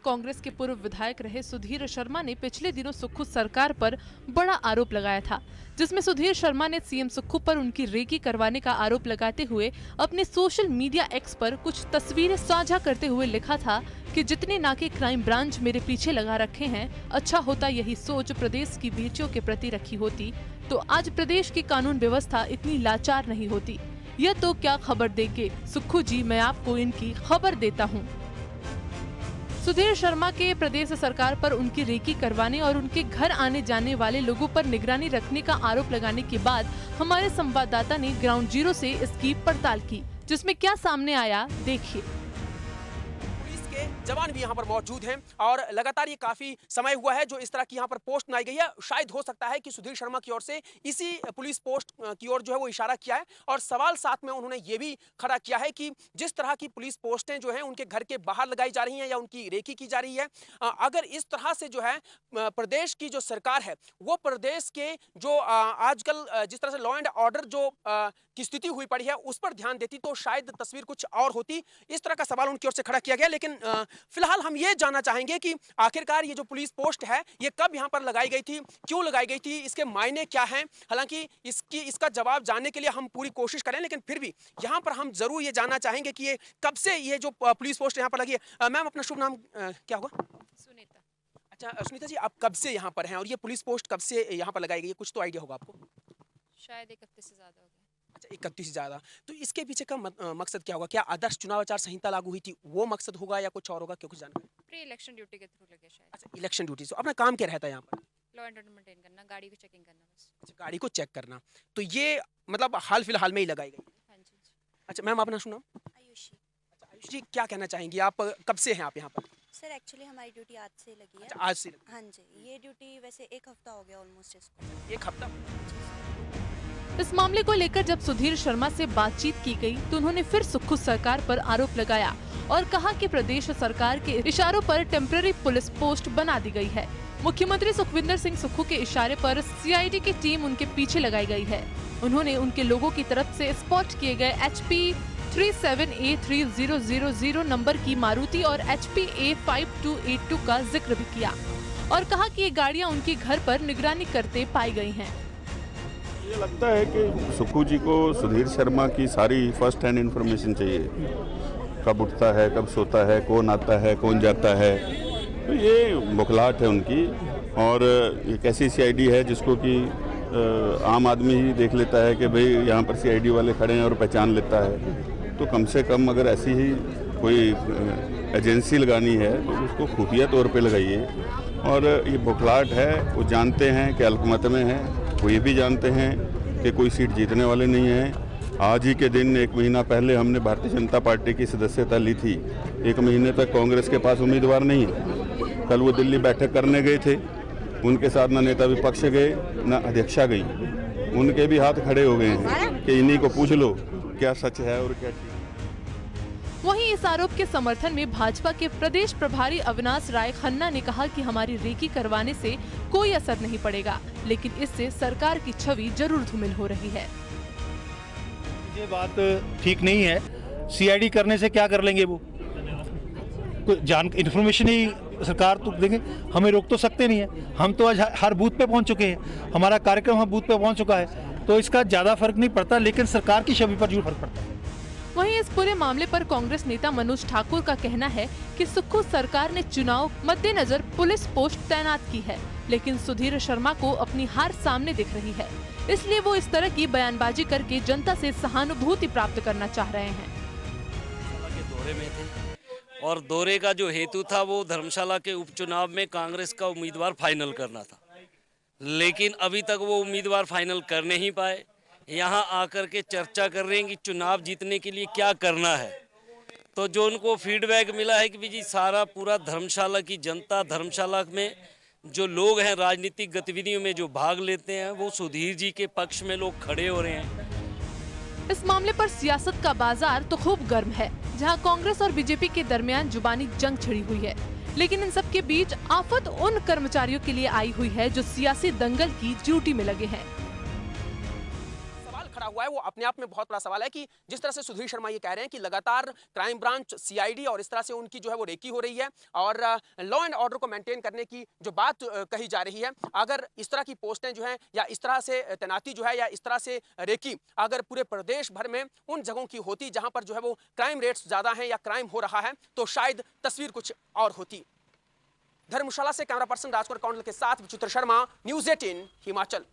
कांग्रेस के पूर्व विधायक रहे सुधीर शर्मा ने पिछले दिनों सुक्खू सरकार पर बड़ा आरोप लगाया था, जिसमें सुधीर शर्मा ने सीएम सुक्खू पर उनकी रेकी करवाने का आरोप लगाते हुए अपने सोशल मीडिया एक्स पर कुछ तस्वीरें साझा करते हुए लिखा था कि जितने नाके क्राइम ब्रांच मेरे पीछे लगा रखे हैं, अच्छा होता यही सोच प्रदेश की बेटियों के प्रति रखी होती तो आज प्रदेश की कानून व्यवस्था इतनी लाचार नहीं होती। यह तो क्या खबर देंगे सुक्खू जी, मैं आपको इनकी खबर देता हूँ। सुधीर शर्मा के प्रदेश सरकार पर उनकी रेकी करवाने और उनके घर आने जाने वाले लोगों पर निगरानी रखने का आरोप लगाने के बाद हमारे संवाददाता ने ग्राउंड जीरो से इसकी पड़ताल की, जिसमें क्या सामने आया देखिए। जवान भी यहाँ पर मौजूद हैं और लगातार ये काफी समय हुआ है जो इस तरह की यहाँ पर पोस्ट बनाई गई है। शायद हो सकता है कि सुधीर शर्मा की ओर से इसी पुलिस पोस्ट की ओर जो है वो इशारा किया है और सवाल साथ में उन्होंने ये भी खड़ा किया है कि जिस तरह की पुलिस पोस्टें जो हैं उनके घर के बाहर लगाई जा रही हैं या उनकी रेकी की जा रही है, अगर इस तरह से जो है प्रदेश की जो सरकार है वो प्रदेश के जो आजकल जिस तरह से लॉ एंड ऑर्डर जो की स्थिति हुई पड़ी है उस पर ध्यान देती तो शायद तस्वीर कुछ और होती। इस तरह का सवाल उनकी ओर से खड़ा किया गया। लेकिन फिलहाल हम ये जानना चाहेंगे कि आखिरकार ये जो पुलिस पोस्ट है ये कब यहाँ पर लगाई गई थी, क्यों लगाई गई थी, इसके मायने क्या हैं। हालांकि इसका जवाब जानने के लिए हम पूरी कोशिश करें, लेकिन फिर भी यहाँ पर हम जरूर ये जानना चाहेंगे कि ये कब से ये जो पुलिस पोस्ट यहाँ पर लगी है। मैम अपना शुभ नाम क्या होगा? सुनीता। अच्छा सुनीता जी, आप कब से यहाँ पर हैं और ये पुलिस पोस्ट कब से यहाँ पर लगाई गई है, कुछ तो आइडिया होगा आपको? शायद 1 हफ्ते से ज्यादा हो गया। अच्छा 31 से ज्यादा। तो इसके पीछे का मकसद क्या होगा? क्या आदर्श चुनाव आचार संहिता लागू हुई थी वो मकसद होगा या कुछ और होगा? क्या कुछ जानकारी? प्री इलेक्शन ड्यूटी के थ्रू लगे शायद। अच्छा इलेक्शन ड्यूटी से अपना काम क्या रहता है यहाँ पर? लॉ एंड ऑर्डर मेंटेन करना, गाड़ी को चेकिंग करना बस। अच्छा गाड़ी को चेक करना। तो ये मतलब हाल फिलहाल में ही लगाई गई? हाँ जी। अच्छा मैम अपना सुनाओ। आयुषी। अच्छा आयुष जी, क्या कहना चाहेंगी आप, कब से हैं आप यहाँ पर? सर एक्चुअली हमारी ड्यूटी आज से लगी है। अच्छा आज से? हाँ जी, ये ड्यूटी वैसे 1 हफ्ता हो गया ऑलमोस्ट इसको। 1 हफ्ता? इस मामले को लेकर जब सुधीर शर्मा से बातचीत की गई तो उन्होंने फिर सुक्खू सरकार पर आरोप लगाया और कहा कि प्रदेश सरकार के इशारों पर टेम्पररी पुलिस पोस्ट बना दी गई है। मुख्यमंत्री सुखविंदर सिंह सुक्खू के इशारे पर सीआईडी की टीम उनके पीछे लगाई गई है। उन्होंने उनके लोगों की तरफ से स्पॉट किए गए HP 37A3000 नंबर की मारुति और HP A5282 का जिक्र भी किया और कहा कि ये गाड़ियां उनके घर पर निगरानी करते पाई गई हैं। ये लगता है कि सुक्खू जी को सुधीर शर्मा की सारी फर्स्ट हैंड इन्फॉर्मेशन चाहिए, कब उठता है, कब सोता है, कौन आता है, कौन जाता है। तो ये बुखलाहट है उनकी और एक ऐसी सीआईडी है जिसको कि आम आदमी ही देख लेता है कि भाई यहाँ पर सीआईडी वाले खड़े हैं और पहचान लेता है। तो कम से कम अगर ऐसी ही कोई एजेंसी लगानी है तो उसको खुफिया तौर पे लगाइए। और ये बुखलाहट है, वो जानते हैं कि अल्पमत में है, वो ये भी जानते हैं कि कोई सीट जीतने वाले नहीं हैं। आज ही के दिन 1 महीना पहले हमने भारतीय जनता पार्टी की सदस्यता ली थी। 1 महीने तक कांग्रेस के पास उम्मीदवार नहीं है। कल वो दिल्ली बैठक करने गए थे, उनके साथ न नेता विपक्ष गए न अध्यक्षा गई। उनके भी हाथ खड़े हो गए हैं कि इन्हीं को पूछ लो क्या सच है और क्या। वहीं इस आरोप के समर्थन में भाजपा के प्रदेश प्रभारी अविनाश राय खन्ना ने कहा कि हमारी रेकी करवाने से कोई असर नहीं पड़ेगा, लेकिन इससे सरकार की छवि जरूर धूमिल हो रही है। ये बात ठीक नहीं है। सीआईडी करने से क्या कर लेंगे वो? इन्फॉर्मेशन ही सरकार तो देंगे, हमें रोक तो सकते नहीं है। हम तो आज हर बूथ पे पहुंच चुके हैं, हमारा कार्यक्रम हर बूथ पे पहुंच चुका है, तो इसका ज्यादा फर्क नहीं पड़ता, लेकिन सरकार की छवि पर जरूर फर्क पड़ता है। वहीं इस पूरे मामले पर कांग्रेस नेता मनोज ठाकुर का कहना है कि सुक्खू सरकार ने चुनाव मद्देनजर पुलिस पोस्ट तैनात की है, लेकिन सुधीर शर्मा को अपनी हार सामने दिख रही है, इसलिए वो इस तरह की बयानबाजी करके जनता से सहानुभूति प्राप्त करना चाह रहे हैं। दौरे में थे और दौरे का जो हेतु था वो धर्मशाला के उपचुनाव में कांग्रेस का उम्मीदवार फाइनल करना था, लेकिन अभी तक वो उम्मीदवार फाइनल कर नहीं पाए। यहाँ आकर के चर्चा कर रहे हैं कि चुनाव जीतने के लिए क्या करना है। तो जो उनको फीडबैक मिला है कि जी सारा पूरा धर्मशाला की जनता, धर्मशाला में जो लोग हैं राजनीतिक गतिविधियों में जो भाग लेते हैं, वो सुधीर जी के पक्ष में लोग खड़े हो रहे हैं। इस मामले पर सियासत का बाजार तो खूब गर्म है, जहां कांग्रेस और बीजेपी के दरमियान जुबानी जंग छिड़ी हुई है, लेकिन इन सब के बीच आफत उन कर्मचारियों के लिए आई हुई है जो सियासी दंगल की ड्यूटी में लगे हैं। हुआ है वो अपने आप में बहुत बड़ा सवाल है कि जिस तरह से सुधीर शर्मा ये कह रहे हैं कि लगातार क्राइम ब्रांच, सीआईडी और इस तरह से उनकी जो है वो रेकी हो रही है और लॉ एंड ऑर्डर को मेंटेन करने की जो बात कही जा रही है, अगर इस तरह की पोस्टें जो हैं या इस तरह से तैनाती जो है या इस तरह से रेकी अगर पूरे प्रदेश भर में उन जगहों की होती जहां पर जो है वो क्राइम रेट्स ज्यादा हैं या क्राइम हो रहा है, तो शायद तस्वीर कुछ और होती। धर्मशाला से कैमरा पर्सन राजकुमार कौंडल के साथ विचित्र शर्मा, न्यूज़ 18 हिमाचल।